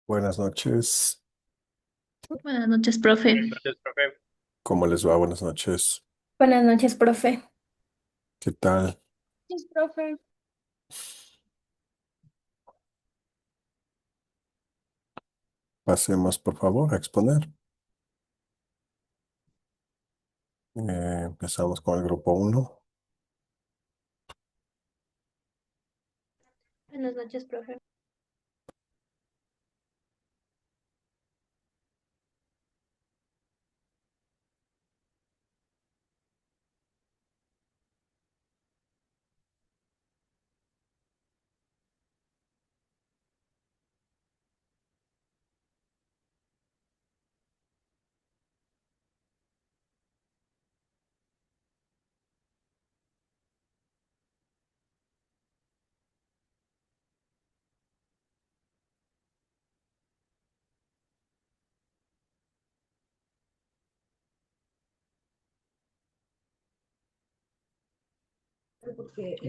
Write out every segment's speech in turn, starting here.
Buenas noches. Buenas noches, profe. Buenas noches, profe. ¿Cómo les va? Buenas noches. Buenas noches, profe. ¿Qué tal? Sí, profe. Pasemos, por favor, a exponer. Empezamos con el grupo uno. Buenas noches, profe.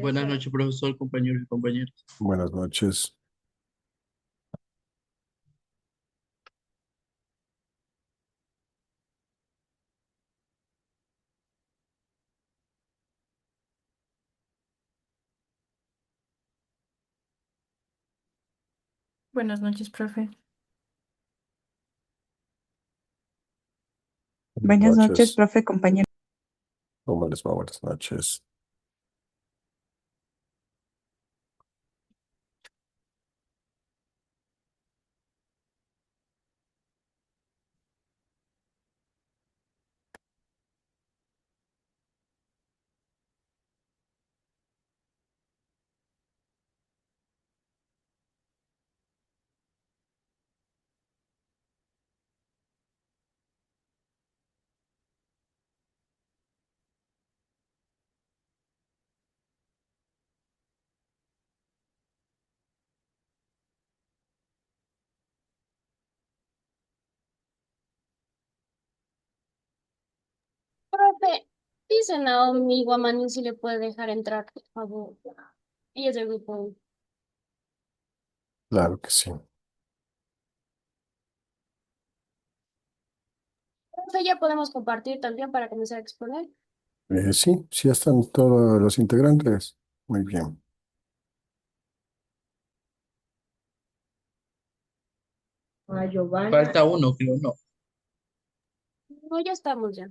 Buenas noches, profesor, compañeros y compañeras. Buenas noches. Buenas noches, profe. Buenas Buenas noches, noches. profe, compañero. ¿Cómo les va? Buenas noches. Profe, dicen a mi Guamaní si le puede dejar entrar, por favor. Ella es del grupo. Claro que sí. Profe, ya podemos compartir también para comenzar a exponer. Sí, sí están todos los integrantes. Muy bien. Falta uno, creo, no. No, ya estamos ya.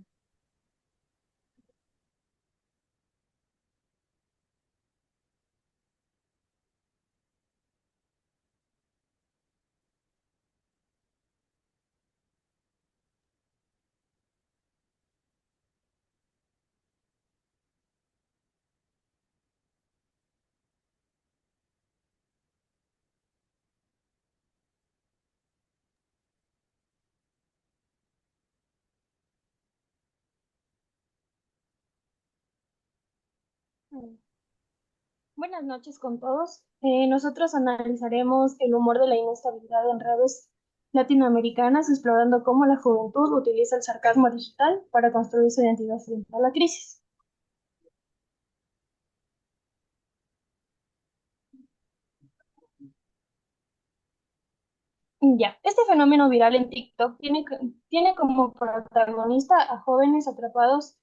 Buenas noches con todos. Nosotros analizaremos el humor de la inestabilidad en redes latinoamericanas, explorando cómo la juventud utiliza el sarcasmo digital para construir su identidad frente a la crisis. Ya, este fenómeno viral en TikTok tiene como protagonista a jóvenes atrapados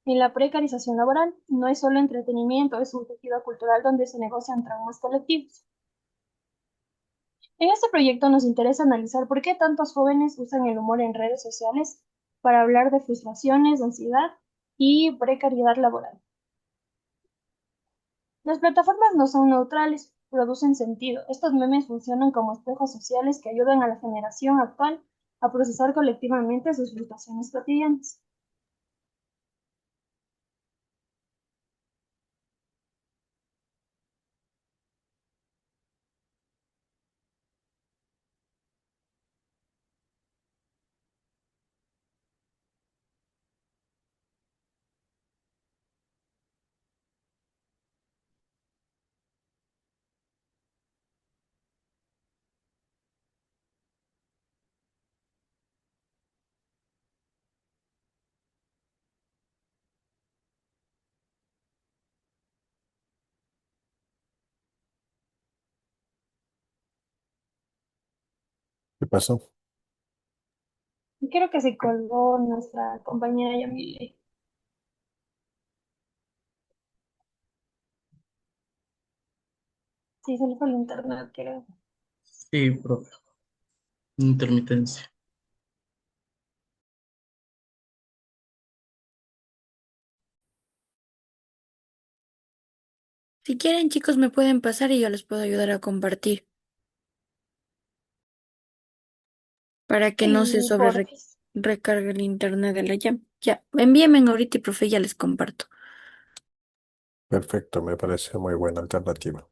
en la precarización laboral. No es solo entretenimiento, es un tejido cultural donde se negocian traumas colectivos. En este proyecto nos interesa analizar por qué tantos jóvenes usan el humor en redes sociales para hablar de frustraciones, ansiedad y precariedad laboral. Las plataformas no son neutrales, producen sentido. Estos memes funcionan como espejos sociales que ayudan a la generación actual a procesar colectivamente sus frustraciones cotidianas. ¿Qué pasó? Creo que se colgó nuestra compañera Yamile. Sí, se le fue el internet, creo. Sí, profe. Intermitencia. Si quieren, chicos, me pueden pasar y yo les puedo ayudar a compartir para que no se Sí, porfis. recargue el internet de la llave. Ya, envíenme ahorita y profe, ya les comparto. Perfecto, me parece muy buena alternativa.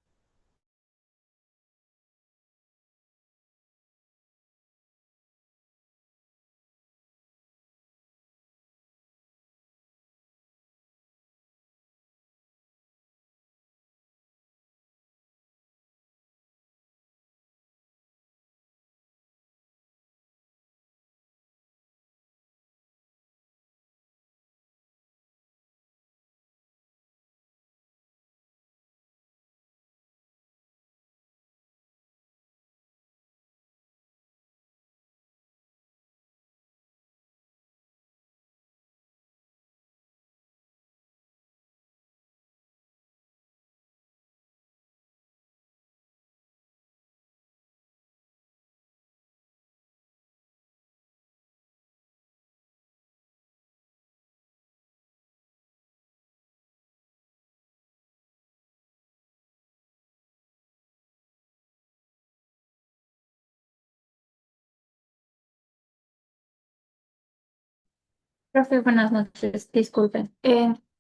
Profe, buenas noches. Disculpen.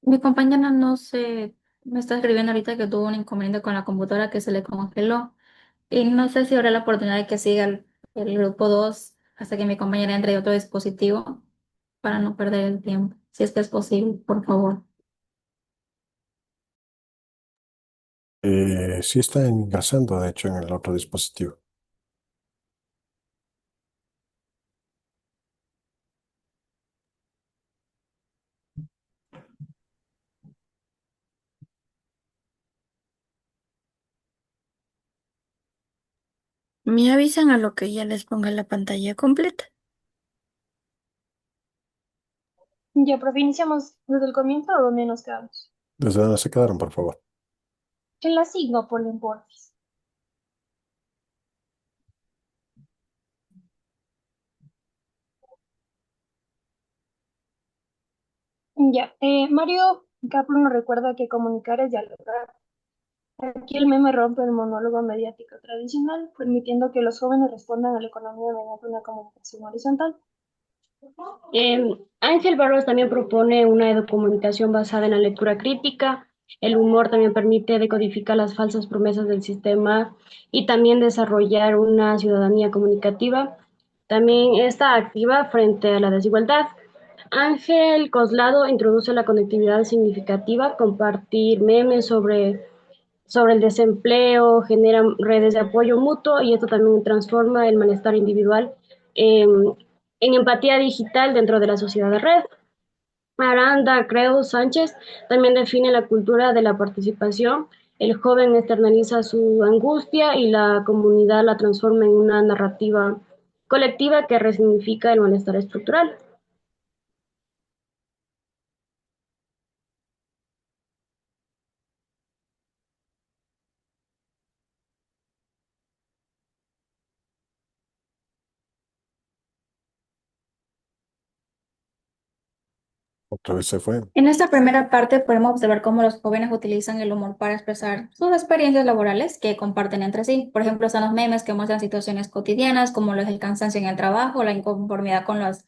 Mi compañera no sé, me está escribiendo ahorita que tuvo un inconveniente con la computadora que se le congeló. Y no sé si habrá la oportunidad de que siga el grupo 2 hasta que mi compañera entre otro dispositivo para no perder el tiempo. Si es que es posible, por favor. Sí está engasando, de hecho, en el otro dispositivo. Me avisan a lo que ya les ponga la pantalla completa. Ya, profe, iniciamos desde el comienzo o dónde nos quedamos. ¿Desde dónde se quedaron, por favor? En la signo, por porfis. Ya, Mario Capro nos recuerda que comunicar es dialogar. Aquí el meme rompe el monólogo mediático tradicional, permitiendo que los jóvenes respondan a la economía mediante una comunicación horizontal. Ángel Barros también propone una educomunicación basada en la lectura crítica. El humor también permite decodificar las falsas promesas del sistema y también desarrollar una ciudadanía comunicativa. También está activa frente a la desigualdad. Ángel Coslado introduce la conectividad significativa, compartir memes sobre el desempleo, genera redes de apoyo mutuo y esto también transforma el malestar individual en empatía digital dentro de la sociedad de red. Aranda Creus Sánchez también define la cultura de la participación. El joven externaliza su angustia y la comunidad la transforma en una narrativa colectiva que resignifica el malestar estructural. Otra vez se fue. En esta primera parte podemos observar cómo los jóvenes utilizan el humor para expresar sus experiencias laborales que comparten entre sí. Por ejemplo, están los memes que muestran situaciones cotidianas como lo es el cansancio en el trabajo, la inconformidad con las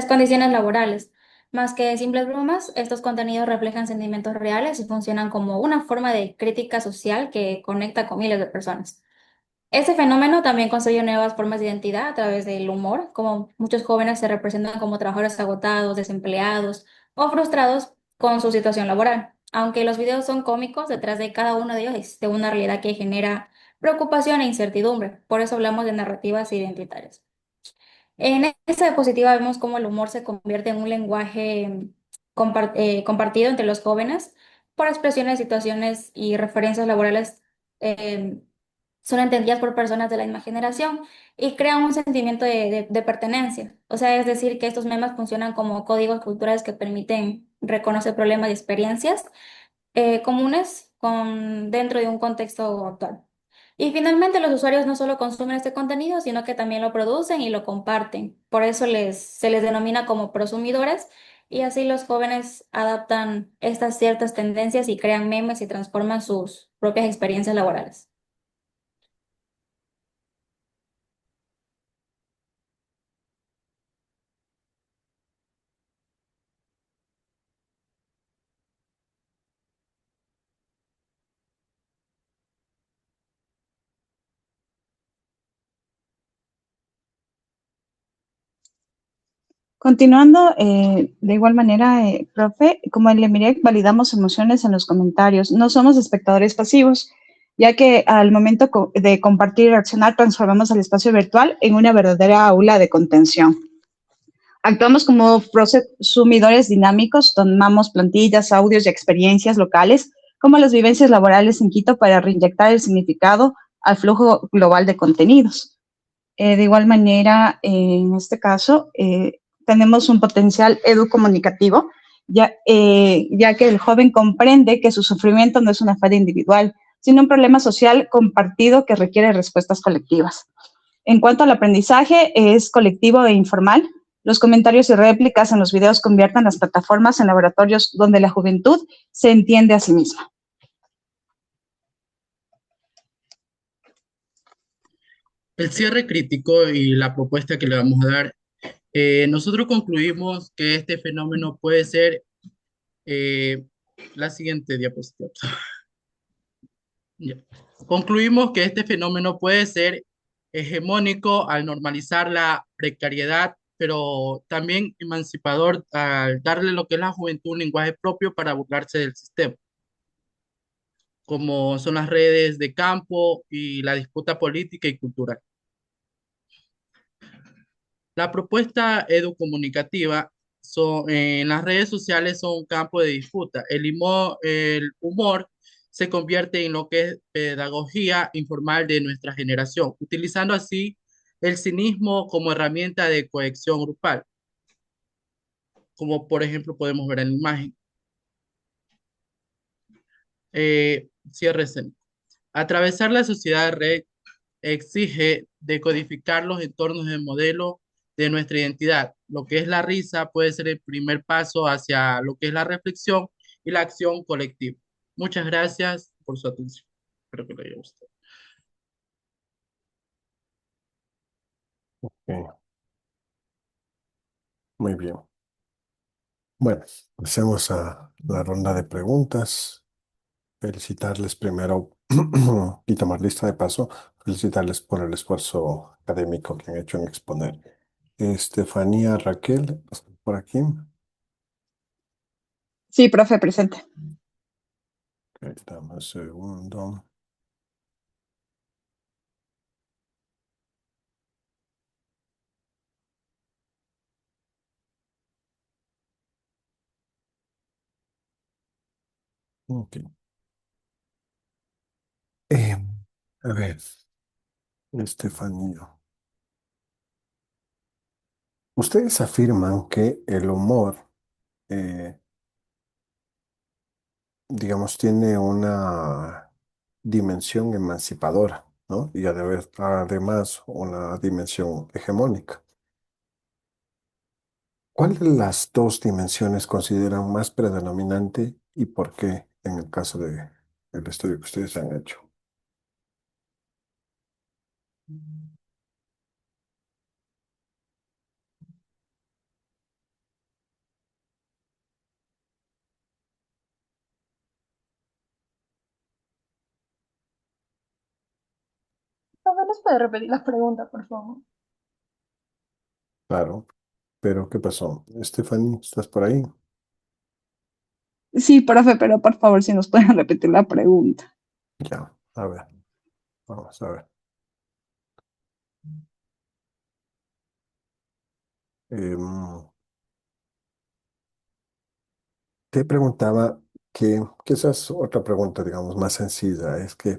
condiciones laborales. Más que simples bromas, estos contenidos reflejan sentimientos reales y funcionan como una forma de crítica social que conecta con miles de personas. Este fenómeno también construye nuevas formas de identidad a través del humor, como muchos jóvenes se representan como trabajadores agotados, desempleados o frustrados con su situación laboral. Aunque los videos son cómicos, detrás de cada uno de ellos existe una realidad que genera preocupación e incertidumbre. Por eso hablamos de narrativas identitarias. En esta diapositiva vemos cómo el humor se convierte en un lenguaje compartido entre los jóvenes por expresiones, situaciones y referencias laborales. son entendidas por personas de la misma generación y crean un sentimiento de pertenencia. O sea, es decir, que estos memes funcionan como códigos culturales que permiten reconocer problemas y experiencias comunes dentro de un contexto actual. Y finalmente los usuarios no solo consumen este contenido, sino que también lo producen y lo comparten. Por eso se les denomina como prosumidores y así los jóvenes adaptan estas ciertas tendencias y crean memes y transforman sus propias experiencias laborales. Continuando, de igual manera, profe, como en LEMIREC validamos emociones en los comentarios, no somos espectadores pasivos, ya que al momento de compartir y reaccionar transformamos el espacio virtual en una verdadera aula de contención. Actuamos como prosumidores dinámicos, tomamos plantillas, audios y experiencias locales, como las vivencias laborales en Quito, para reinyectar el significado al flujo global de contenidos. De igual manera, en este caso, tenemos un potencial educomunicativo, ya que el joven comprende que su sufrimiento no es una falla individual, sino un problema social compartido que requiere respuestas colectivas. En cuanto al aprendizaje, es colectivo e informal. Los comentarios y réplicas en los videos convierten las plataformas en laboratorios donde la juventud se entiende a sí misma. El cierre crítico y la propuesta que le vamos a dar, nosotros concluimos que este fenómeno puede ser eh, la siguiente diapositiva. Ya. Concluimos que este fenómeno puede ser hegemónico al normalizar la precariedad, pero también emancipador al darle lo que es la juventud un lenguaje propio para burlarse del sistema, como son las redes de campo y la disputa política y cultural. La propuesta educomunicativa en las redes sociales son un campo de disputa. El humor se convierte en lo que es pedagogía informal de nuestra generación, utilizando así el cinismo como herramienta de cohesión grupal, como por ejemplo podemos ver en la imagen. Cierre escénico. Atravesar la sociedad red exige decodificar los entornos de modelo de nuestra identidad. Lo que es la risa puede ser el primer paso hacia lo que es la reflexión y la acción colectiva. Muchas gracias por su atención. Espero que le haya gustado. Ok, muy bien. Bueno, pasemos a la ronda de preguntas. Felicitarles primero y tomar lista de paso. Felicitarles por el esfuerzo académico que han hecho en exponer. Estefanía Raquel, ¿estás por aquí? Sí, profe, presente. Ok, dame un segundo. Ok. Eh, a ver, Estefanía. Ustedes afirman que el humor, eh, digamos, tiene una dimensión emancipadora, ¿no? Y además una dimensión hegemónica. ¿Cuál de las dos dimensiones consideran más predominante y por qué en el caso del estudio que ustedes han hecho? ¿No nos puede repetir la pregunta, por favor? Claro, pero ¿qué pasó? Stephanie, ¿estás por ahí? Sí, profe, pero por favor, si nos pueden repetir la pregunta. Ya, a ver, vamos a ver. Em, Te preguntaba que esa es otra pregunta, digamos, más sencilla. Es que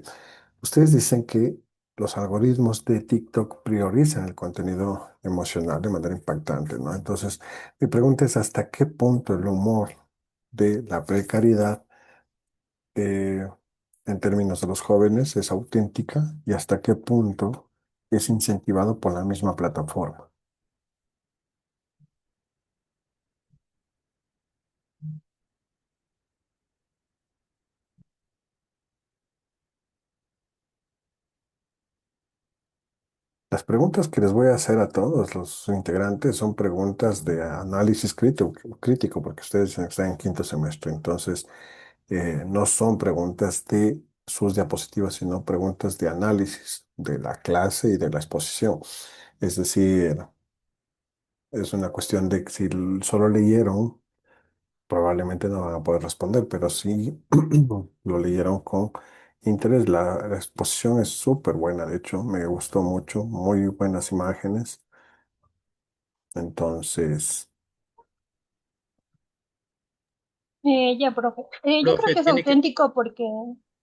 ustedes dicen que los algoritmos de TikTok priorizan el contenido emocional de manera impactante, ¿no? Entonces, mi pregunta es hasta qué punto el humor de la precariedad eh, en términos de los jóvenes es auténtica y hasta qué punto es incentivado por la misma plataforma. Las preguntas que les voy a hacer a todos los integrantes son preguntas de análisis crítico, porque ustedes están en quinto semestre, entonces no son preguntas de sus diapositivas, sino preguntas de análisis de la clase y de la exposición. Es decir, es una cuestión de que si solo leyeron, probablemente no van a poder responder, pero si lo leyeron con interés. La exposición es súper buena, de hecho, me gustó mucho, muy buenas imágenes. Entonces, Ya, profe. Yo creo Profe, que es tiene que, auténtico porque...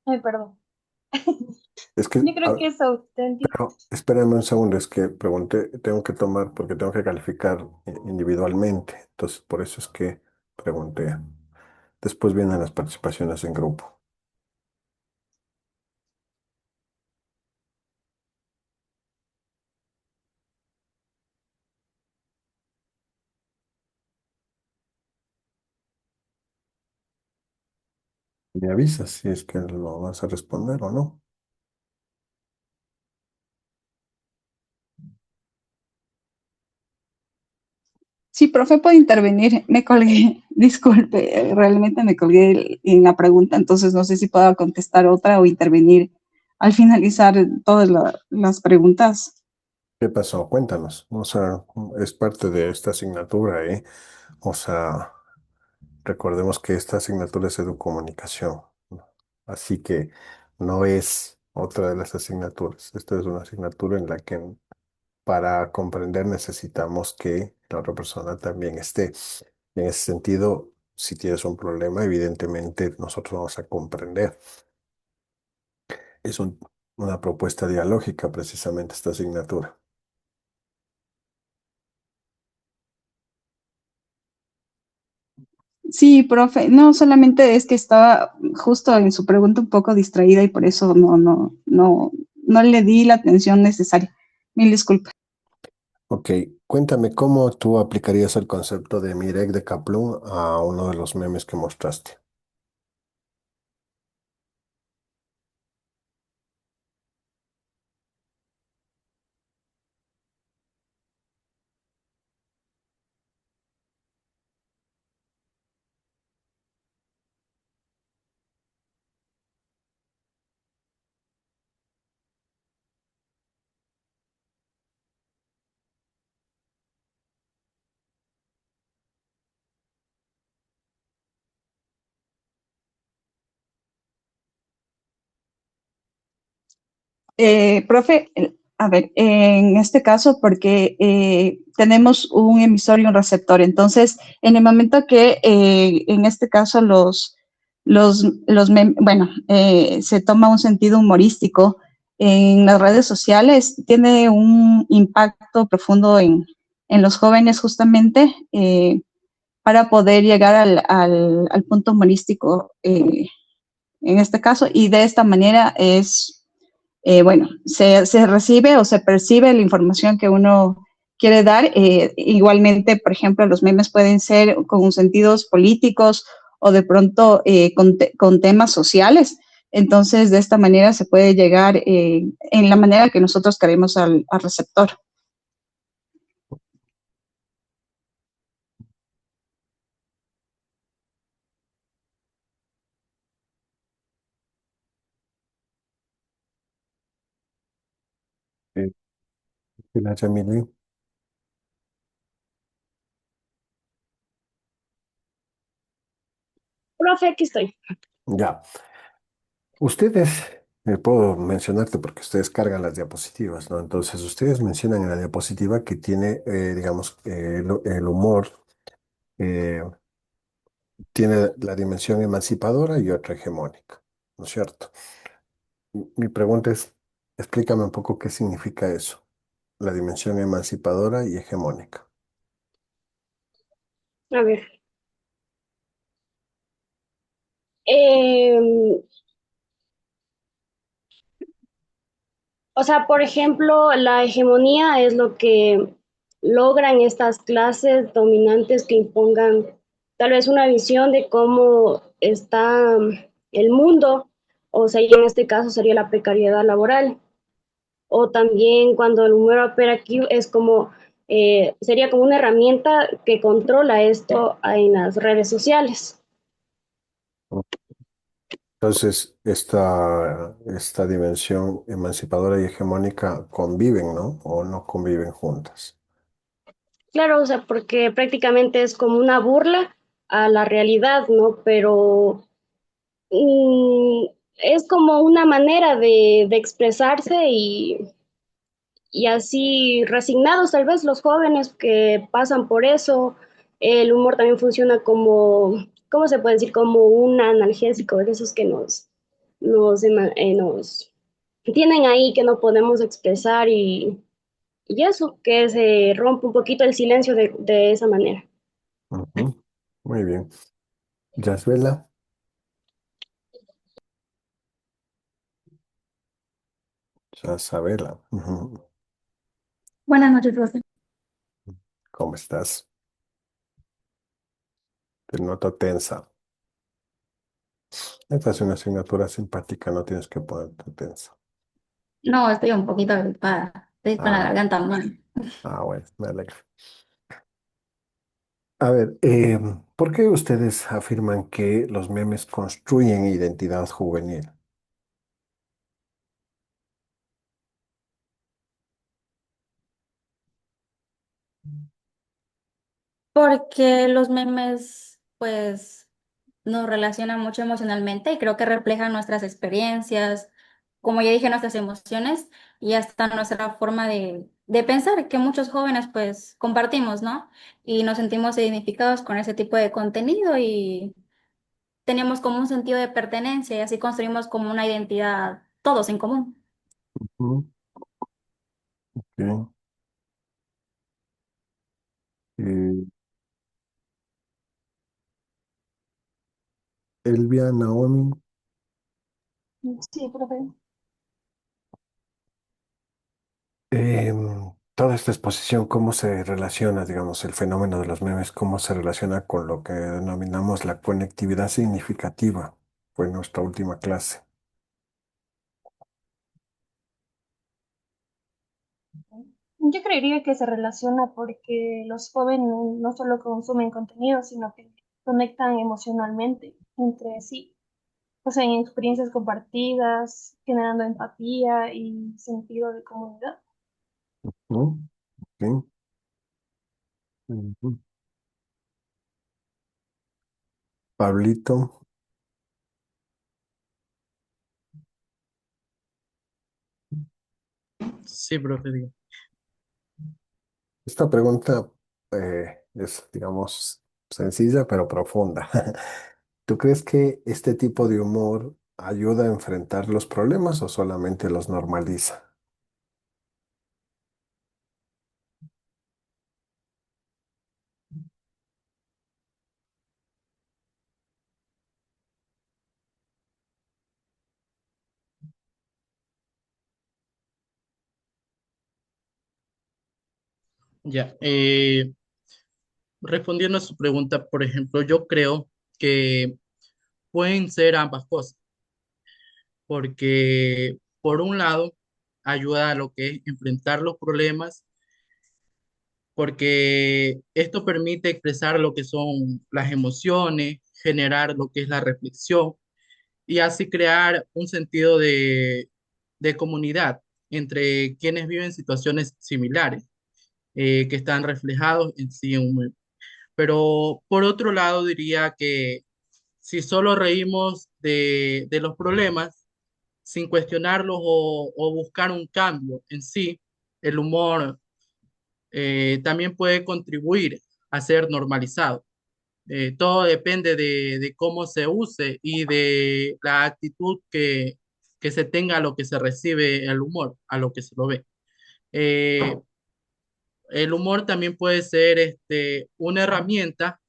Ay, perdón. es que, Yo creo que es auténtico. pero espérame un segundo, es que pregunté, tengo que tomar, porque tengo que calificar individualmente, entonces por eso es que pregunté. Después vienen las participaciones en grupo. Me avisas si es que lo vas a responder o no. Sí, profe, puede intervenir. Me colgué, disculpe, realmente me colgué en la pregunta, entonces no sé si puedo contestar otra o intervenir al finalizar todas las preguntas. ¿Qué pasó? Cuéntanos. O sea, es parte de esta asignatura, ¿eh? O sea, recordemos que esta asignatura es educomunicación, ¿no? Así que no es otra de las asignaturas. Esta es una asignatura en la que para comprender necesitamos que la otra persona también esté. En ese sentido, si tienes un problema, evidentemente nosotros vamos a comprender. Es una propuesta dialógica precisamente esta asignatura. Sí, profe, no, solamente es que estaba justo en su pregunta un poco distraída y por eso no le di la atención necesaria. Mil disculpas. Ok, cuéntame cómo tú aplicarías el concepto de Mirek de Kaplun a uno de los memes que mostraste. Profe, a ver, en este caso, porque tenemos un emisor y un receptor, entonces, en el momento que en este caso bueno, se toma un sentido humorístico en las redes sociales, tiene un impacto profundo en los jóvenes justamente para poder llegar al punto humorístico en este caso, y de esta manera bueno, se recibe o se percibe la información que uno quiere dar. Igualmente, por ejemplo, los memes pueden ser con sentidos políticos o de pronto con temas sociales. Entonces, de esta manera se puede llegar en la manera que nosotros queremos al receptor. Eh, Gracias, Emily. Profe, aquí estoy. Ya, ustedes, puedo mencionarte porque ustedes cargan las diapositivas, ¿no? Entonces, ustedes mencionan en la diapositiva que tiene, digamos, el humor, eh, tiene la dimensión emancipadora y otra hegemónica, ¿no es cierto? Mi pregunta es, Explícame un poco qué significa eso, la dimensión emancipadora y hegemónica. A ver. em, O sea, por ejemplo, la hegemonía es lo que logran estas clases dominantes que impongan tal vez una visión de cómo está el mundo, o sea, y en este caso sería la precariedad laboral. O también cuando el humor opera aquí es como, sería como una herramienta que controla esto en las redes sociales. Entonces, esta dimensión emancipadora y hegemónica conviven, ¿no? O no conviven juntas. Claro, o sea, porque prácticamente es como una burla a la realidad, ¿no? Pero mm, es como una manera de expresarse y así resignados tal vez los jóvenes que pasan por eso. El humor también funciona como, ¿cómo se puede decir? Como un analgésico, de esos que nos tienen ahí que no podemos expresar y eso, que se rompe un poquito el silencio de esa manera. Ujú. Muy bien. Yasbela, Yasabela, ujú. Buenas noches, profe. ¿Cómo estás? Te noto tensa. Esta es una asignatura simpática, no tienes que ponerte tensa. No, estoy un poquito agripada. Estoy con la Ah, garganta mal. bueno, me alegra. A ver, ¿por qué ustedes afirman que los memes construyen identidad juvenil? Porque los memes, pues, nos relacionan mucho emocionalmente y creo que reflejan nuestras experiencias, como ya dije, nuestras emociones y hasta nuestra forma de pensar, que muchos jóvenes, pues, compartimos, ¿no? Y nos sentimos identificados con ese tipo de contenido y tenemos como un sentido de pertenencia y así construimos como una identidad todos en común. Ujú. Bien. Eh, Elvia, Naomi, Sí, profe. toda esta exposición, ¿cómo se relaciona, digamos, el fenómeno de los memes, cómo se relaciona con lo que denominamos la conectividad significativa? Fue nuestra última clase. Yo creería que se relaciona porque los jóvenes no solo consumen contenido, sino que conectan emocionalmente entre sí, o sea, en experiencias compartidas, generando empatía y sentido de comunidad. ¿No? Ok. Ujú. Pablito, Sí, profe, diga. esta pregunta es, digamos, sencilla pero profunda. ¿Tú crees que este tipo de humor ayuda a enfrentar los problemas o solamente los normaliza? Ya, respondiendo a su pregunta, por ejemplo, yo creo que pueden ser ambas cosas, porque por un lado ayuda a lo que es enfrentar los problemas, porque esto permite expresar lo que son las emociones, generar lo que es la reflexión y así crear un sentido de comunidad entre quienes viven situaciones similares, que están reflejados en sí en un meme. Pero por otro lado, diría que si solo reímos de los problemas sin cuestionarlos o buscar un cambio en sí, el humor también puede contribuir a ser normalizado. Todo depende de cómo se use y de la actitud que se tenga a lo que se recibe el humor, a lo que se lo ve. Eh, el humor también puede ser una herramienta,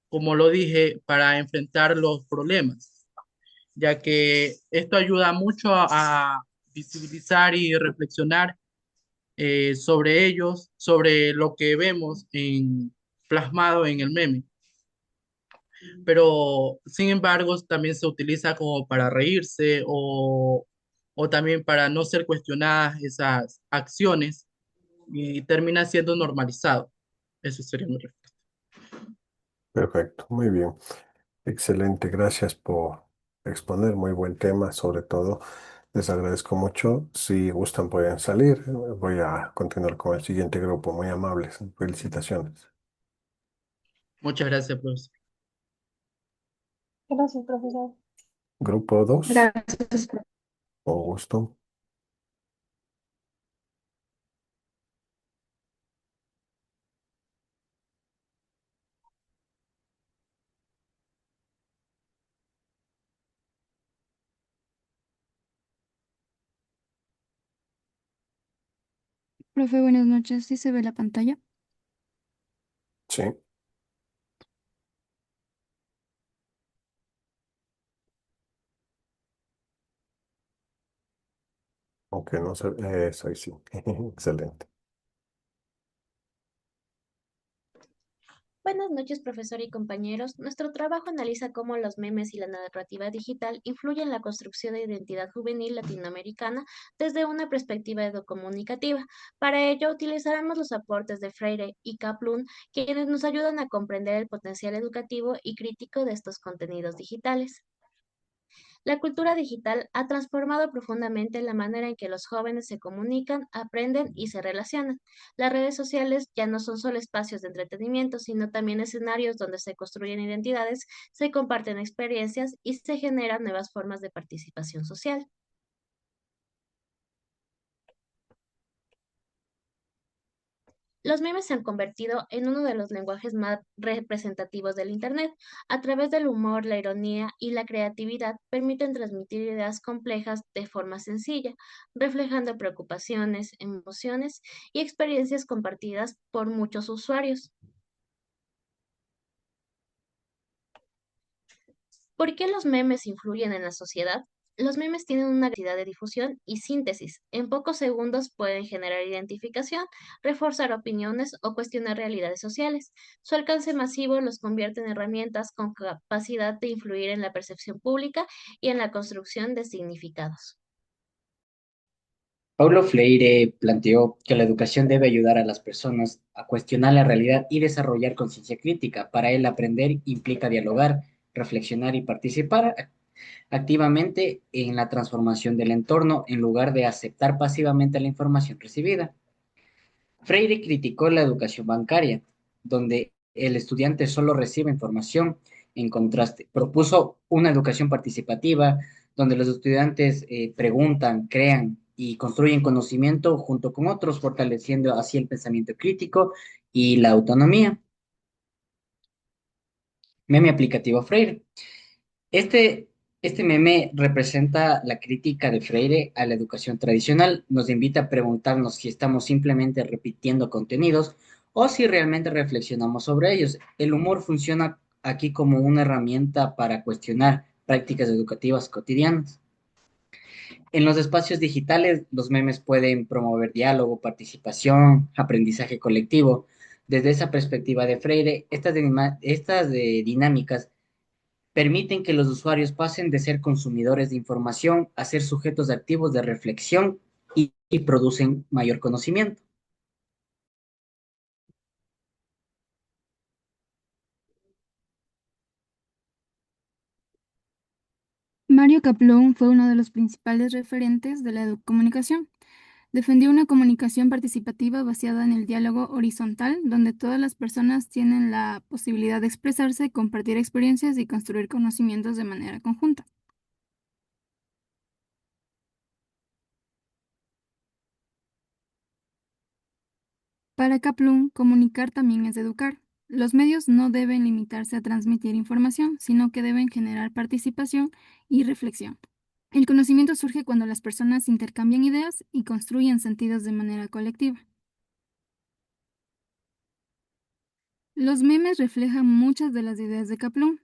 como lo dije, para enfrentar los problemas, ya que esto ayuda mucho a visibilizar y reflexionar sobre ellos, sobre lo que vemos plasmado en el meme. Pero, sin embargo, también se utiliza como para reírse o también para no ser cuestionadas esas acciones y termina siendo normalizado. Eso sería mi respuesta. Perfecto, muy bien. Excelente, gracias por exponer. Muy buen tema, sobre todo. Les agradezco mucho. Si gustan, pueden salir. Voy a continuar con el siguiente grupo. Muy amables. Felicitaciones. Muchas gracias, profesor. Gracias, profesor. Grupo 2, Gracias. con gusto. Profe, buenas noches. ¿Sí se ve la pantalla? Sí, aunque no se... Eso ahí sí. Excelente. Buenas noches, profesor y compañeros. Nuestro trabajo analiza cómo los memes y la narrativa digital influyen en la construcción de identidad juvenil latinoamericana desde una perspectiva educomunicativa. Para ello, utilizaremos los aportes de Freire y Kaplun, quienes nos ayudan a comprender el potencial educativo y crítico de estos contenidos digitales. La cultura digital ha transformado profundamente la manera en que los jóvenes se comunican, aprenden y se relacionan. Las redes sociales ya no son solo espacios de entretenimiento, sino también escenarios donde se construyen identidades, se comparten experiencias y se generan nuevas formas de participación social. Los memes se han convertido en uno de los lenguajes más representativos del Internet. A través del humor, la ironía y la creatividad permiten transmitir ideas complejas de forma sencilla, reflejando preocupaciones, emociones y experiencias compartidas por muchos usuarios. ¿Por qué los memes influyen en la sociedad? Los memes tienen una capacidad de difusión y síntesis. En pocos segundos pueden generar identificación, reforzar opiniones o cuestionar realidades sociales. Su alcance masivo los convierte en herramientas con capacidad de influir en la percepción pública y en la construcción de significados. Paulo Freire planteó que la educación debe ayudar a las personas a cuestionar la realidad y desarrollar conciencia crítica. Para él, aprender implica dialogar, reflexionar y participar activamente en la transformación del entorno en lugar de aceptar pasivamente la información recibida. Freire criticó la educación bancaria, donde el estudiante solo recibe información. En contraste, propuso una educación participativa, donde los estudiantes preguntan, crean y construyen conocimiento junto con otros, fortaleciendo así el pensamiento crítico y la autonomía. Meme aplicativo Freire. Este, este meme representa la crítica de Freire a la educación tradicional. Nos invita a preguntarnos si estamos simplemente repitiendo contenidos o si realmente reflexionamos sobre ellos. El humor funciona aquí como una herramienta para cuestionar prácticas educativas cotidianas. En los espacios digitales, los memes pueden promover diálogo, participación, aprendizaje colectivo. Desde esa perspectiva de Freire, estas dinámicas permiten que los usuarios pasen de ser consumidores de información a ser sujetos activos de reflexión y producen mayor conocimiento. Mario Kaplun fue uno de los principales referentes de la educomunicación. Defendió una comunicación participativa basada en el diálogo horizontal, donde todas las personas tienen la posibilidad de expresarse, compartir experiencias y construir conocimientos de manera conjunta. Para Kaplun, comunicar también es educar. Los medios no deben limitarse a transmitir información, sino que deben generar participación y reflexión. El conocimiento surge cuando las personas intercambian ideas y construyen sentidos de manera colectiva. Los memes reflejan muchas de las ideas de Kaplan.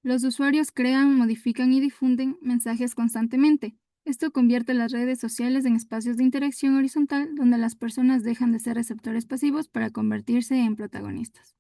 Los usuarios crean, modifican y difunden mensajes constantemente. Esto convierte las redes sociales en espacios de interacción horizontal donde las personas dejan de ser receptores pasivos para convertirse en protagonistas.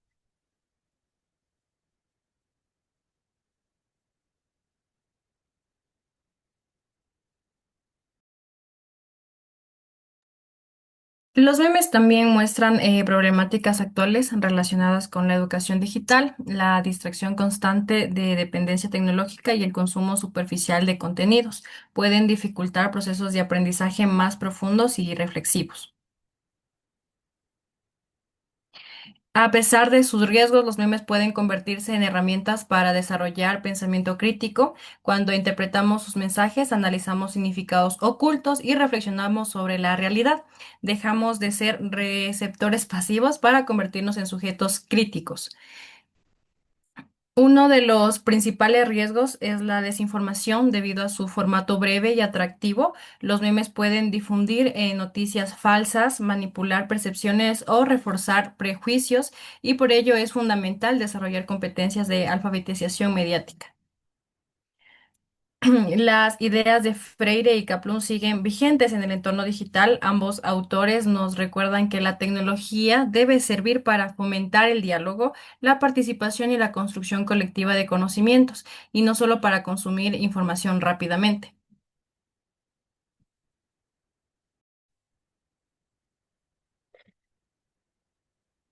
Los memes también muestran problemáticas actuales relacionadas con la educación digital, la distracción constante de dependencia tecnológica y el consumo superficial de contenidos. Pueden dificultar procesos de aprendizaje más profundos y reflexivos. A pesar de sus riesgos, los memes pueden convertirse en herramientas para desarrollar pensamiento crítico. Cuando interpretamos sus mensajes, analizamos significados ocultos y reflexionamos sobre la realidad. Dejamos de ser receptores pasivos para convertirnos en sujetos críticos. Uno de los principales riesgos es la desinformación debido a su formato breve y atractivo. Los memes pueden difundir noticias falsas, manipular percepciones o reforzar prejuicios y por ello es fundamental desarrollar competencias de alfabetización mediática. Las ideas de Freire y Kaplan siguen vigentes en el entorno digital. Ambos autores nos recuerdan que la tecnología debe servir para fomentar el diálogo, la participación y la construcción colectiva de conocimientos, y no solo para consumir información rápidamente.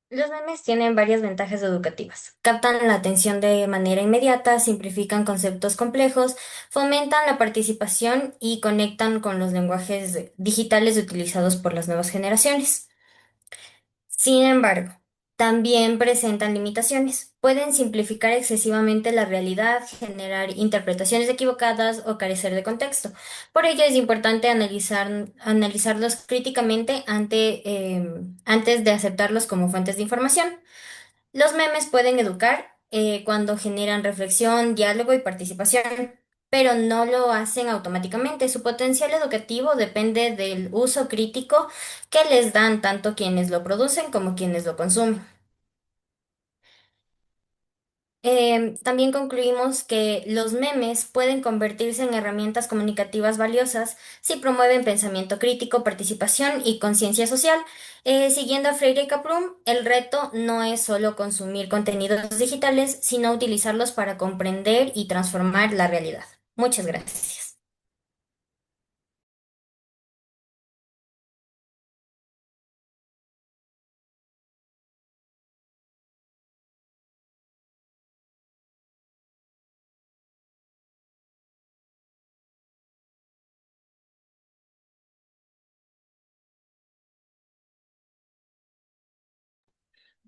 Los memes tienen varias ventajas educativas. Captan la atención de manera inmediata, simplifican conceptos complejos, fomentan la participación y conectan con los lenguajes digitales utilizados por las nuevas generaciones. Sin embargo, también presentan limitaciones. Pueden simplificar excesivamente la realidad, generar interpretaciones equivocadas o carecer de contexto. Por ello es importante analizarlos críticamente antes de aceptarlos como fuentes de información. Los memes pueden educar cuando generan reflexión, diálogo y participación, pero no lo hacen automáticamente. Su potencial educativo depende del uso crítico que les dan tanto quienes lo producen como quienes lo consumen. También concluimos que los memes pueden convertirse en herramientas comunicativas valiosas si promueven pensamiento crítico, participación y conciencia social. Siguiendo a Freire y Kaplan, el reto no es solo consumir contenidos digitales, sino utilizarlos para comprender y transformar la realidad. Muchas gracias.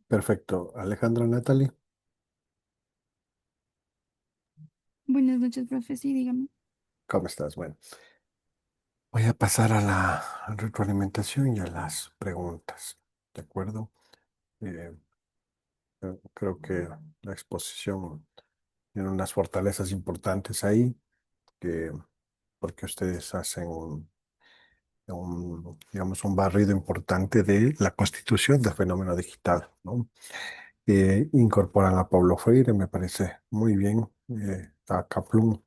Perfecto. Alejandra, Natalie, Buenas noches, profe. Sí, dígame. ¿cómo estás? Bueno, voy a pasar a la retroalimentación y a las preguntas. ¿De acuerdo? Eh, creo que la exposición tiene unas fortalezas importantes ahí, que, porque ustedes hacen digamos, un barrido importante de la constitución del fenómeno digital, ¿no? Incorporan a Paulo Freire, me parece muy bien, a Kaplun,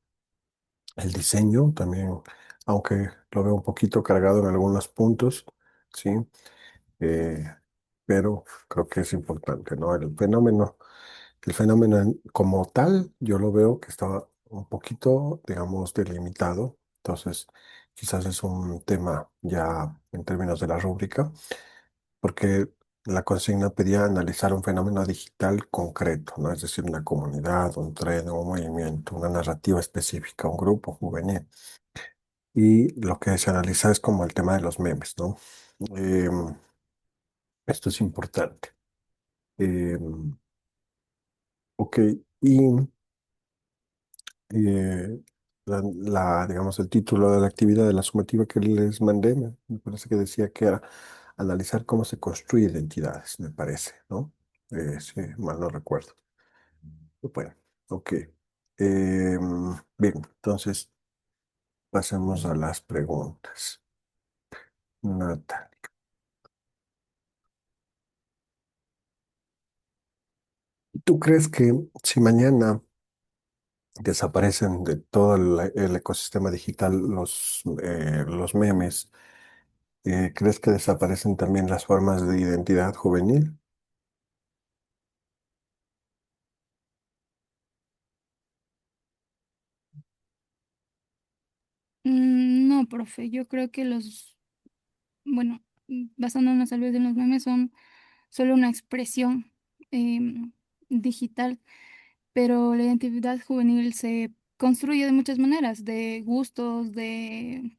el diseño también, aunque lo veo un poquito cargado en algunos puntos, ¿sí? Eh, pero creo que es importante, ¿no? El fenómeno como tal, yo lo veo que está un poquito, digamos, delimitado. Entonces, quizás es un tema ya en términos de la rúbrica, porque la consigna pedía analizar un fenómeno digital concreto, ¿no? Es decir, una comunidad, un tren, un movimiento, una narrativa específica, un grupo juvenil. Y lo que se analiza es como el tema de los memes, ¿no? Em, Esto es importante. Em, ok, y eh, digamos, el título de la actividad de la sumativa que les mandé, me parece que decía que era analizar cómo se construye identidades, me parece, ¿no? Si mal no recuerdo. Bueno, ok. Bien, entonces, Pasemos a las preguntas. Nata, ¿tú crees que si mañana desaparecen de todo el ecosistema digital los memes, crees que desaparecen también las formas de identidad juvenil? No, profe, yo creo que bueno, basándonos tal vez en los memes, son solo una expresión em, digital, pero la identidad juvenil se construye de muchas maneras, de gustos, de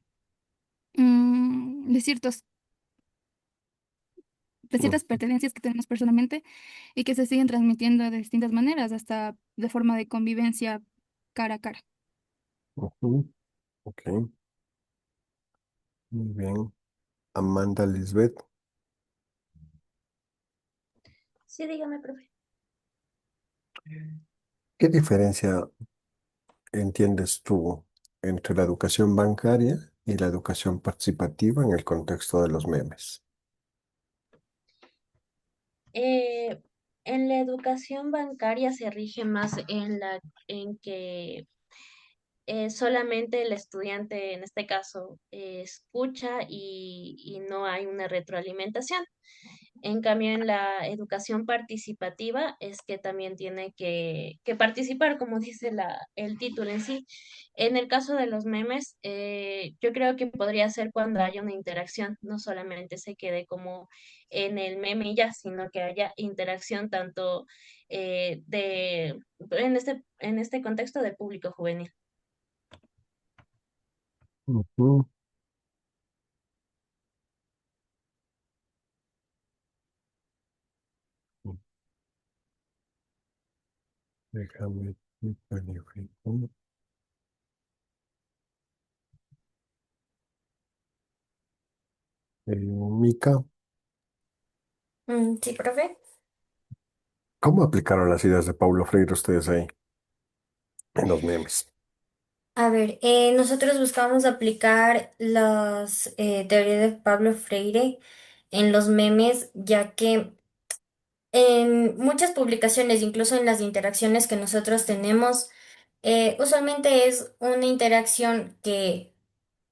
de Mm, ciertas pertenencias que tenemos personalmente y que se siguen transmitiendo de distintas maneras, hasta de forma de convivencia cara a cara. ujú, ok, muy bien. Amanda Lisbeth, Sí, dígame, profe. ¿qué diferencia entiendes tú entre la educación bancaria y la educación participativa en el contexto de los memes? Eh, en la educación bancaria se rige más en que solamente el estudiante, en este caso, escucha y no hay una retroalimentación. En cambio, en la educación participativa es que también tiene que participar, como dice el título en sí. En el caso de los memes, yo creo que podría ser cuando haya una interacción, no solamente se quede como en el meme y ya, sino que haya interacción tanto en este contexto de público juvenil. Ujú, déjame planifico. Mica, Sí, profe. ¿cómo aplicaron las ideas de Paulo Freire ustedes ahí en los memes? A ver, nosotros buscamos aplicar las teorías de Pablo Freire en los memes, ya que en muchas publicaciones, incluso en las interacciones que nosotros tenemos, usualmente es una interacción que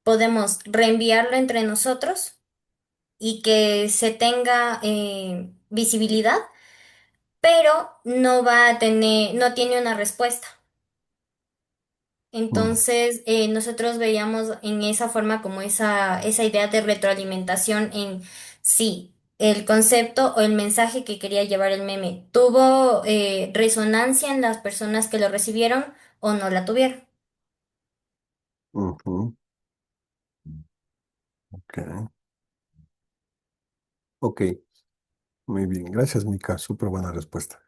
podemos reenviarlo entre nosotros y que se tenga visibilidad, pero no va a tener, no tiene una respuesta. Mm, Entonces, nosotros veíamos en esa forma como esa idea de retroalimentación en sí, el concepto o el mensaje que quería llevar el meme, ¿tuvo resonancia en las personas que lo recibieron o no la tuvieron? ujú, ok, ok, muy bien. Gracias, Mica. Súper buena respuesta.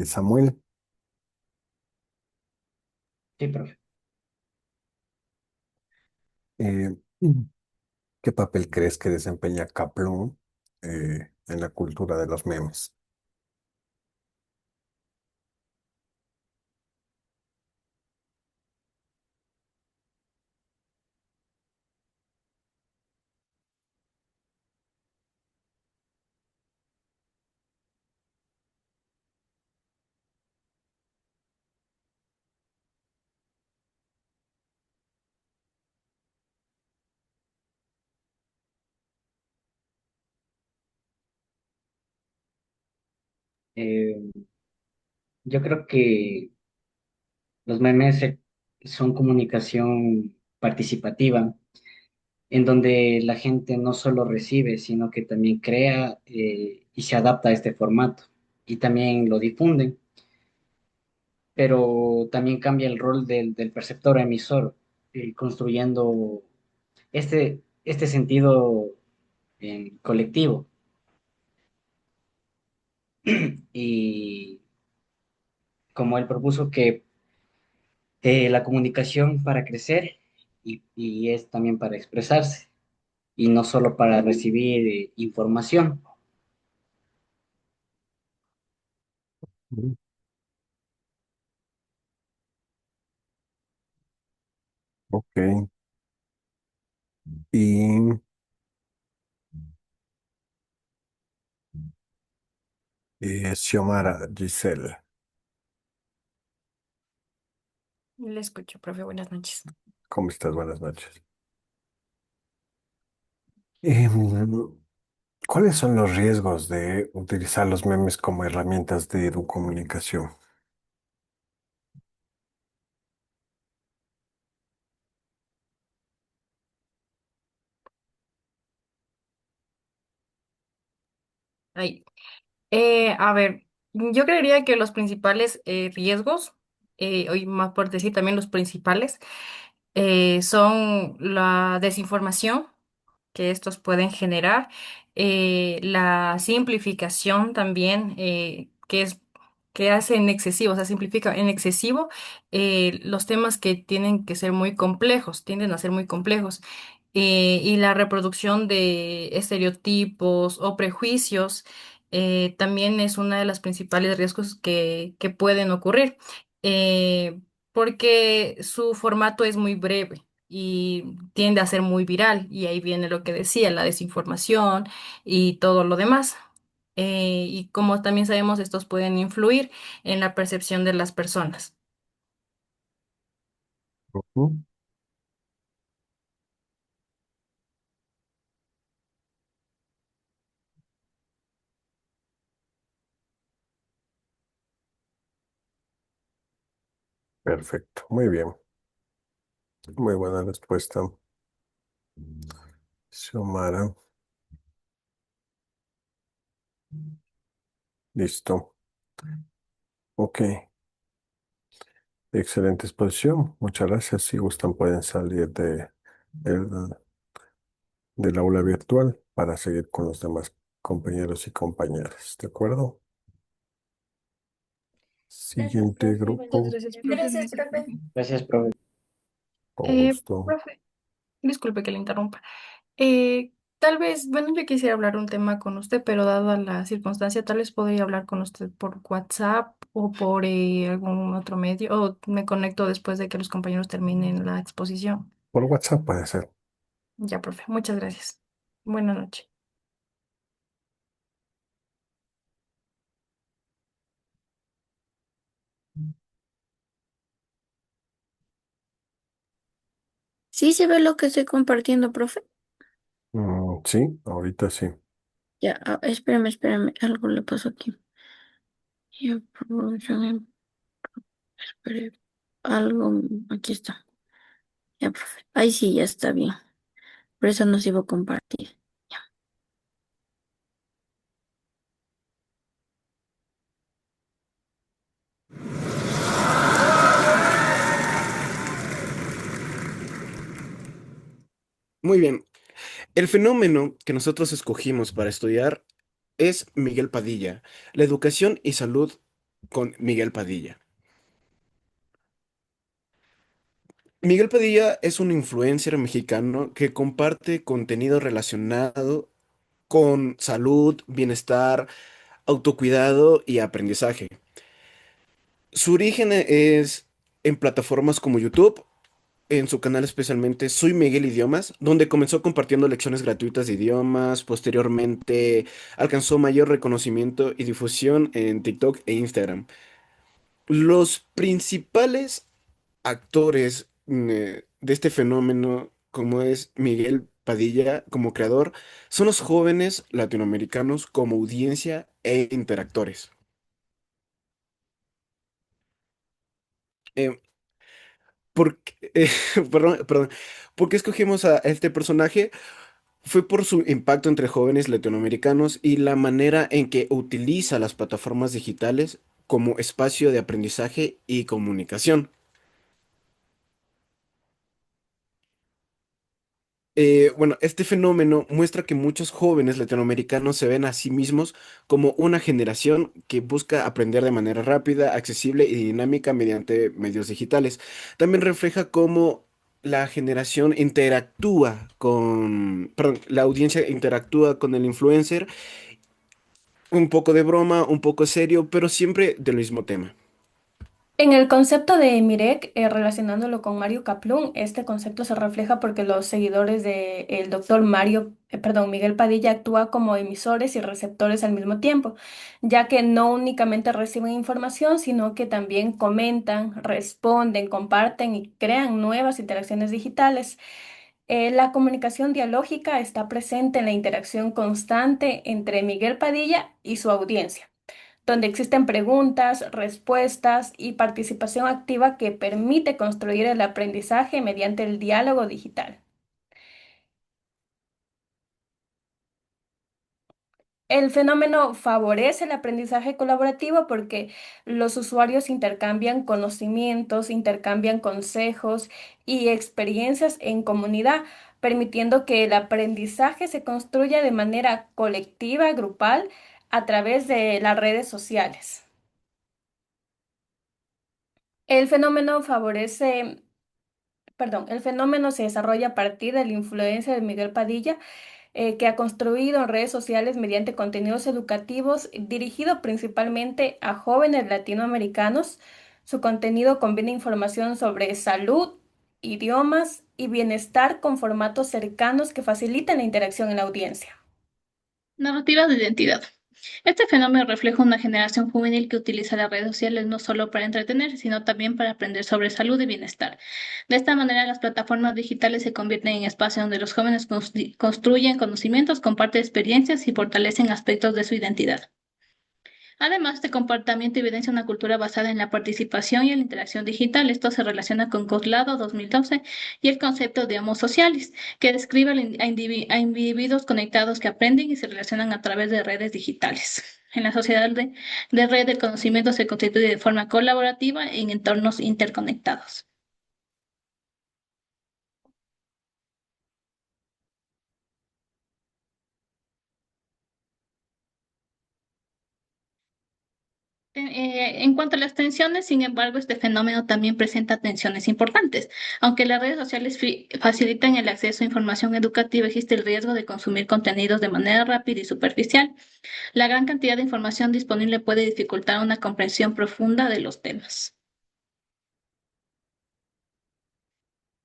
Samuel, Sí, profe. eh, ¿qué papel crees que desempeña Kaplun en la cultura de los memes? Eh, yo creo que los memes son comunicación participativa, en donde la gente no solo recibe, sino que también crea y se adapta a este formato y también lo difunde, pero también cambia el rol del perceptor emisor, construyendo este sentido colectivo. Y como él propuso que la comunicación para crecer y es también para expresarse y no solo para recibir información. Mm, Ok. Y Xiomara, Giselle, Le escucho, profe. Buenas noches. ¿cómo estás? Buenas noches. Em, ¿Cuáles son los riesgos de utilizar los memes como herramientas de educomunicación? Ahí. A ver, yo creería que los principales riesgos, hoy más por decir también los principales, son la desinformación que estos pueden generar, la simplificación también, que hace en excesivo, o sea, simplifica en excesivo los temas que tienen que ser muy complejos, tienden a ser muy complejos, y la reproducción de estereotipos o prejuicios también es una de las principales riesgos que pueden ocurrir, porque su formato es muy breve y tiende a ser muy viral. Y ahí viene lo que decía, la desinformación y todo lo demás. Y como también sabemos, estos pueden influir en la percepción de las personas. Ujú. Perfecto, muy bien. Muy buena respuesta, Xiomara. Listo. Ok, excelente exposición. Muchas gracias. Si gustan, pueden salir el- del aula virtual para seguir con los demás compañeros y compañeras. ¿De acuerdo? Gracias, Siguiente profe. Muchas grupo, gracias, profe. Gracias, profe. Gracias, profe. con gusto. Profe, disculpe que le interrumpa. Tal vez, bueno, yo quisiera hablar un tema con usted, pero dada la circunstancia, tal vez podría hablar con usted por WhatsApp o por algún otro medio, o me conecto después de que los compañeros terminen la exposición. Por WhatsApp puede ser. Ya, profe, muchas gracias. Buenas noches. Sí se ve lo que estoy compartiendo, profe. Sí, ahorita sí. Ya, espérame, espérame, algo le pasó aquí. Ya, espere, algo, aquí está. Ya, profe. Ahí sí, ya está bien. Por eso nos iba a compartir. Ya. Muy bien. El fenómeno que nosotros escogimos para estudiar es Miguel Padilla, la educación y salud con Miguel Padilla. Miguel Padilla es un influencer mexicano que comparte contenido relacionado con salud, bienestar, autocuidado y aprendizaje. Su origen es en plataformas como YouTube, en su canal especialmente Soy Miguel Idiomas, donde comenzó compartiendo lecciones gratuitas de idiomas, posteriormente alcanzó mayor reconocimiento y difusión en TikTok e Instagram. Los principales actores de este fenómeno, como es Miguel Padilla como creador, son los jóvenes latinoamericanos como audiencia e interactores. Eh, perdón, ¿por qué escogimos a este personaje? Fue por su impacto entre jóvenes latinoamericanos y la manera en que utiliza las plataformas digitales como espacio de aprendizaje y comunicación. Bueno, este fenómeno muestra que muchos jóvenes latinoamericanos se ven a sí mismos como una generación que busca aprender de manera rápida, accesible y dinámica mediante medios digitales. También refleja cómo la generación interactúa perdón, la audiencia interactúa con el influencer, un poco de broma, un poco serio, pero siempre del mismo tema. En el concepto de Mirek, relacionándolo con Mario Kaplun, este concepto se refleja porque los seguidores del doctor Miguel Padilla actúa como emisores y receptores al mismo tiempo, ya que no únicamente reciben información, sino que también comentan, responden, comparten y crean nuevas interacciones digitales. La comunicación dialógica está presente en la interacción constante entre Miguel Padilla y su audiencia, donde existen preguntas, respuestas y participación activa que permite construir el aprendizaje mediante el diálogo digital. El fenómeno favorece el aprendizaje colaborativo porque los usuarios intercambian conocimientos, intercambian consejos y experiencias en comunidad, permitiendo que el aprendizaje se construya de manera colectiva, grupal, a través de las redes sociales. El fenómeno favorece el fenómeno se desarrolla a partir de la influencia de Miguel Padilla, que ha construido en redes sociales mediante contenidos educativos dirigido principalmente a jóvenes latinoamericanos. Su contenido combina información sobre salud, idiomas y bienestar con formatos cercanos que facilitan la interacción en la audiencia. Narrativa de identidad. Este fenómeno refleja una generación juvenil que utiliza las redes sociales no solo para entretener, sino también para aprender sobre salud y bienestar. De esta manera, las plataformas digitales se convierten en espacios donde los jóvenes construyen conocimientos, comparten experiencias y fortalecen aspectos de su identidad. Además, este comportamiento evidencia una cultura basada en la participación y en la interacción digital. Esto se relaciona con Coslado 2012 y el concepto de homos sociales, que describe a individuos conectados que aprenden y se relacionan a través de redes digitales. En la sociedad de red, el conocimiento se constituye de forma colaborativa en entornos interconectados. En cuanto a las tensiones, sin embargo, este fenómeno también presenta tensiones importantes. Aunque las redes sociales facilitan el acceso a información educativa, existe el riesgo de consumir contenidos de manera rápida y superficial. La gran cantidad de información disponible puede dificultar una comprensión profunda de los temas.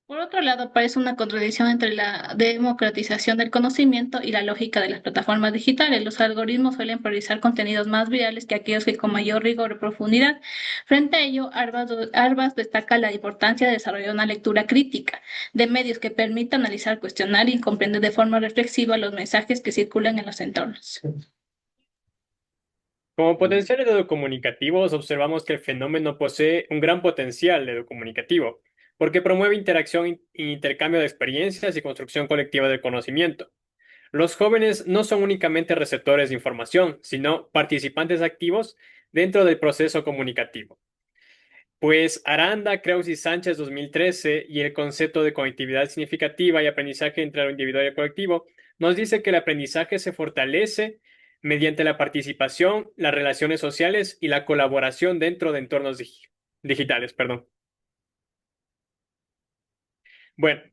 Por otro lado, aparece una contradicción entre la democratización del conocimiento y la lógica de las plataformas digitales. Los algoritmos suelen priorizar contenidos más virales que aquellos que con mayor rigor y profundidad. Frente a ello, Arbas destaca la importancia de desarrollar una lectura crítica de medios que permita analizar, cuestionar y comprender de forma reflexiva los mensajes que circulan en los entornos. Como potenciales educomunicativos, observamos que el fenómeno posee un gran potencial educomunicativo, porque promueve interacción e intercambio de experiencias y construcción colectiva del conocimiento. Los jóvenes no son únicamente receptores de información, sino participantes activos dentro del proceso comunicativo. Pues Aranda, Creus y Sánchez 2013 y el concepto de conectividad significativa y aprendizaje entre lo individual y el colectivo nos dice que el aprendizaje se fortalece mediante la participación, las relaciones sociales y la colaboración dentro de entornos digitales. Bueno,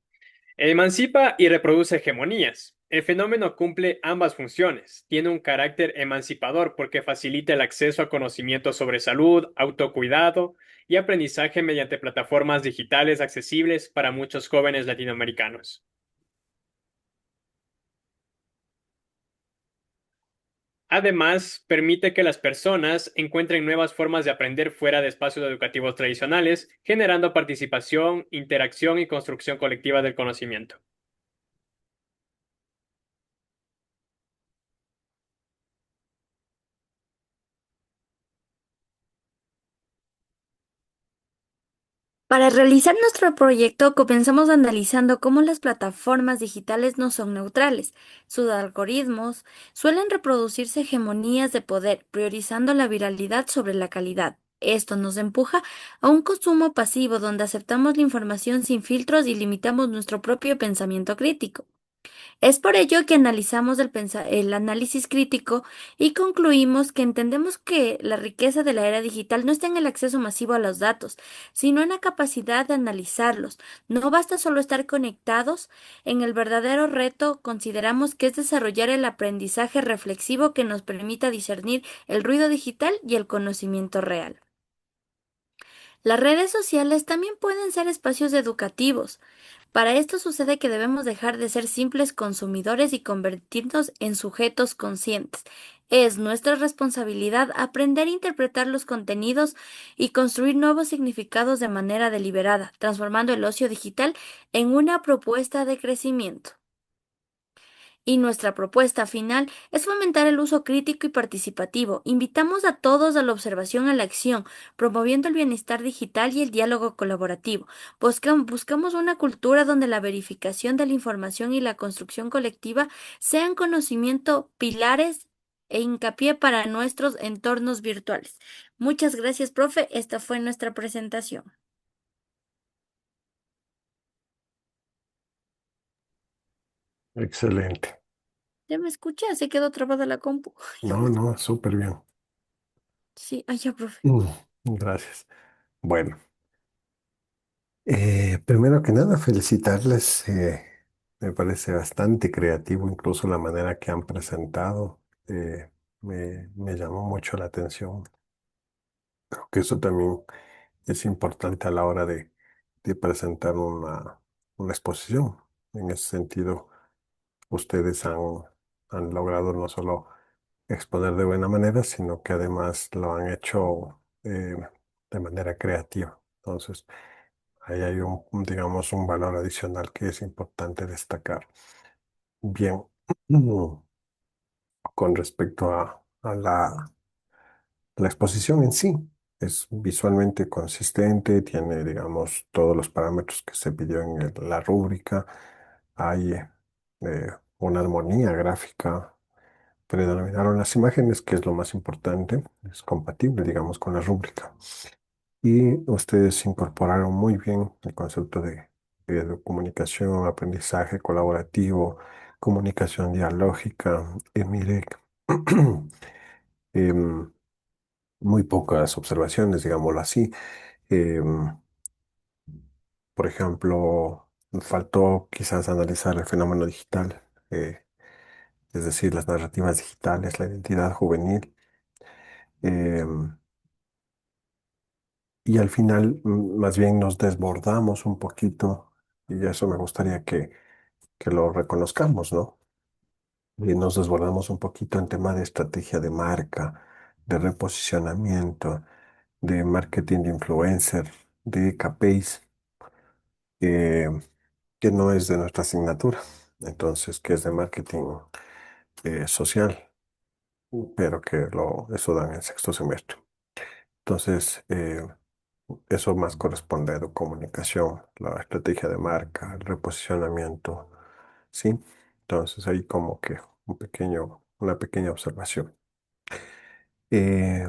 emancipa y reproduce hegemonías. El fenómeno cumple ambas funciones. Tiene un carácter emancipador porque facilita el acceso a conocimientos sobre salud, autocuidado y aprendizaje mediante plataformas digitales accesibles para muchos jóvenes latinoamericanos. Además, permite que las personas encuentren nuevas formas de aprender fuera de espacios educativos tradicionales, generando participación, interacción y construcción colectiva del conocimiento. Para realizar nuestro proyecto, comenzamos analizando cómo las plataformas digitales no son neutrales. Sus algoritmos suelen reproducirse hegemonías de poder, priorizando la viralidad sobre la calidad. Esto nos empuja a un consumo pasivo donde aceptamos la información sin filtros y limitamos nuestro propio pensamiento crítico. Es por ello que analizamos el análisis crítico y concluimos que entendemos que la riqueza de la era digital no está en el acceso masivo a los datos, sino en la capacidad de analizarlos. No basta solo estar conectados. En el verdadero reto consideramos que es desarrollar el aprendizaje reflexivo que nos permita discernir el ruido digital y el conocimiento real. Las redes sociales también pueden ser espacios educativos. Para esto sucede que debemos dejar de ser simples consumidores y convertirnos en sujetos conscientes. Es nuestra responsabilidad aprender a interpretar los contenidos y construir nuevos significados de manera deliberada, transformando el ocio digital en una propuesta de crecimiento. Y nuestra propuesta final es fomentar el uso crítico y participativo. Invitamos a todos a la observación y a la acción, promoviendo el bienestar digital y el diálogo colaborativo. Buscamos una cultura donde la verificación de la información y la construcción colectiva sean conocimiento pilares e hincapié para nuestros entornos virtuales. Muchas gracias, profe. Esta fue nuestra presentación. Excelente. ¿Ya me escuché? Se quedó trabada la compu. No, no, súper bien. Sí, ya, profe. Gracias. Bueno, primero que nada, felicitarles. Me parece bastante creativo, incluso la manera que han presentado. Me llamó mucho la atención. Creo que eso también es importante a la hora de presentar una exposición. En ese sentido, ustedes han logrado no solo exponer de buena manera, sino que además lo han hecho de manera creativa. Entonces, ahí hay digamos, un valor adicional que es importante destacar. Bien, con respecto a la exposición en sí, es visualmente consistente, tiene, digamos, todos los parámetros que se pidió en la rúbrica. Hay una armonía gráfica. Predominaron las imágenes, que es lo más importante, es compatible, digamos, con la rúbrica. Y ustedes incorporaron muy bien el concepto de comunicación, aprendizaje colaborativo, comunicación dialógica, mire, em, muy pocas observaciones, digámoslo así. Em, por ejemplo, faltó quizás analizar el fenómeno digital, es decir, las narrativas digitales, la identidad juvenil. em, Y al final, más bien nos desbordamos un poquito, y eso me gustaría que lo reconozcamos, ¿no? Y nos desbordamos un poquito en tema de estrategia de marca, de reposicionamiento, de marketing de influencer, de KPIs, eh, que no es de nuestra asignatura, entonces, que es de marketing social, pero que eso dan en sexto semestre. Entonces, eso más corresponde a comunicación, la estrategia de marca, el reposicionamiento, ¿sí? Entonces ahí como que una pequeña observación. Eh,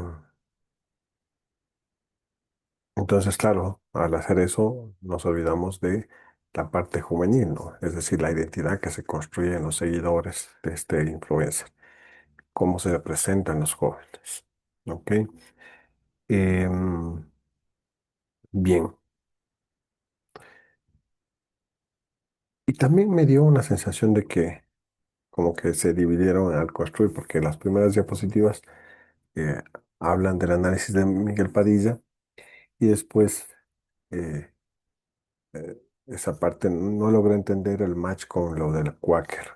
entonces, claro, al hacer eso nos olvidamos de la parte juvenil, ¿no? Es decir, la identidad que se construye en los seguidores de este influencer, cómo se representan los jóvenes, ¿ok? Em, bien. Y también me dio una sensación de que como que se dividieron al construir, porque las primeras diapositivas eh, hablan del análisis de Miguel Padilla y después esa parte no logré entender el match con lo del Quaker.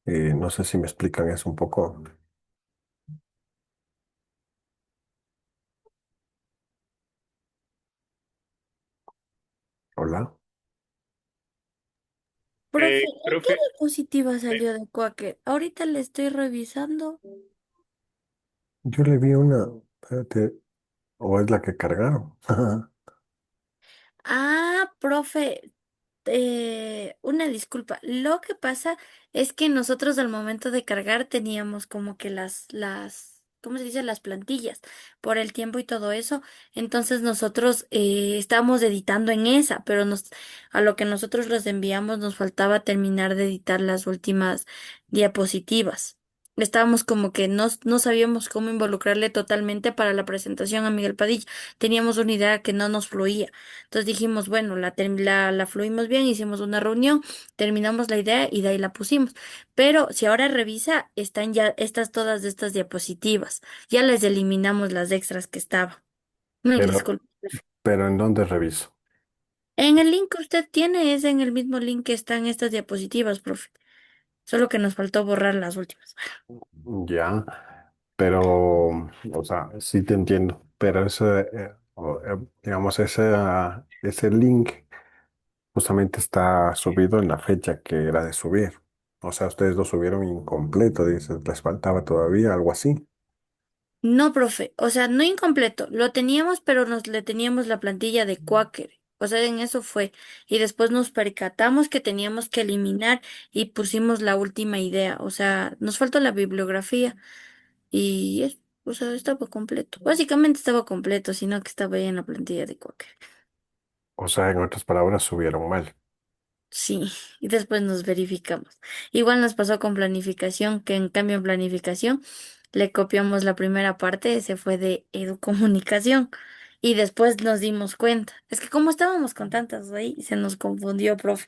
No sé si me explican eso un poco. Hola. Profe, ¿en qué Profe, diapositiva salió de Quaker? Ahorita le estoy revisando. Yo le vi una, espérate, o es la que cargaron. Profe, una disculpa. Lo que pasa es que nosotros al momento de cargar teníamos como que ¿cómo se dice? Las plantillas por el tiempo y todo eso. Entonces nosotros estábamos editando en esa, pero a lo que nosotros los enviamos nos faltaba terminar de editar las últimas diapositivas. Estábamos como que no sabíamos cómo involucrarle totalmente para la presentación a Miguel Padilla. Teníamos una idea que no nos fluía. Entonces dijimos, bueno, la fluimos bien, hicimos una reunión, terminamos la idea y de ahí la pusimos. Pero si ahora revisa, están ya todas estas diapositivas. Ya les eliminamos las extras que estaban. Mil Pero, disculpas, profe. pero ¿en dónde reviso? En el link que usted tiene es en el mismo link que están estas diapositivas, profe. Solo que nos faltó borrar las últimas. Ya, pero, o sea, sí te entiendo, pero digamos, ese link justamente está subido en la fecha que era de subir. O sea, ustedes lo subieron incompleto, dices, les faltaba todavía algo así. No, profe, o sea, no incompleto, lo teníamos, pero nos le teníamos la plantilla de Quaker. O sea, en eso fue. Y después nos percatamos que teníamos que eliminar y pusimos la última idea. O sea, nos faltó la bibliografía y o sea, estaba completo. Básicamente estaba completo, sino que estaba ahí en la plantilla de Quaker. O sea, en otras palabras, subieron mal. Sí, y después nos verificamos. Igual nos pasó con planificación, que en cambio en planificación le copiamos la primera parte, se fue de educomunicación, y después nos dimos cuenta. Es que como estábamos con tantas ahí, se nos confundió, profe.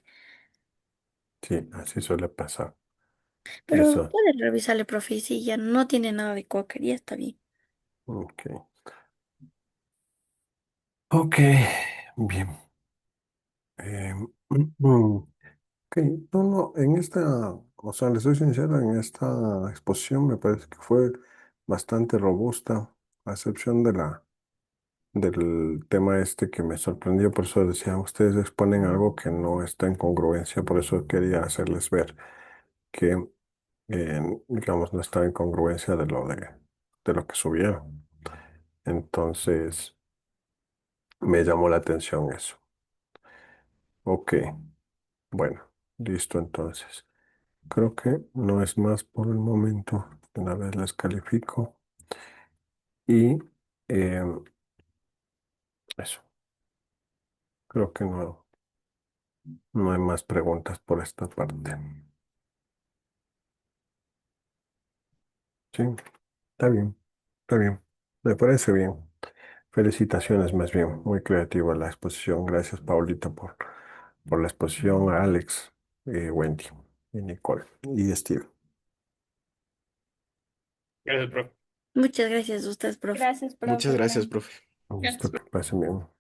Sí, así suele pasar. Pero Eso. puede revisarle, profe, y sí, ya no tiene nada de cuaquería, está bien. Ok. Ok, bien. Eh, ok, no, no, en esta, o sea, le soy sincero, en esta exposición me parece que fue bastante robusta, a excepción del tema este que me sorprendió, por eso decía, ustedes exponen algo que no está en congruencia, por eso quería hacerles ver que, digamos, no está en congruencia de lo que subieron. Entonces, me llamó la atención eso. Ok, bueno, listo entonces. Creo que no es más por el momento. Una vez les califico y eso. Creo que no hay más preguntas por esta parte. Sí, está bien, está bien. Me parece bien. Felicitaciones, más bien. Muy creativa la exposición. Gracias, Paulita, por la exposición. A Alex, Wendy y Nicole y Steve. Gracias, profe. Muchas gracias a ustedes, profe. Gracias, Muchas profe. gracias, profe. Listo, que pasen bien.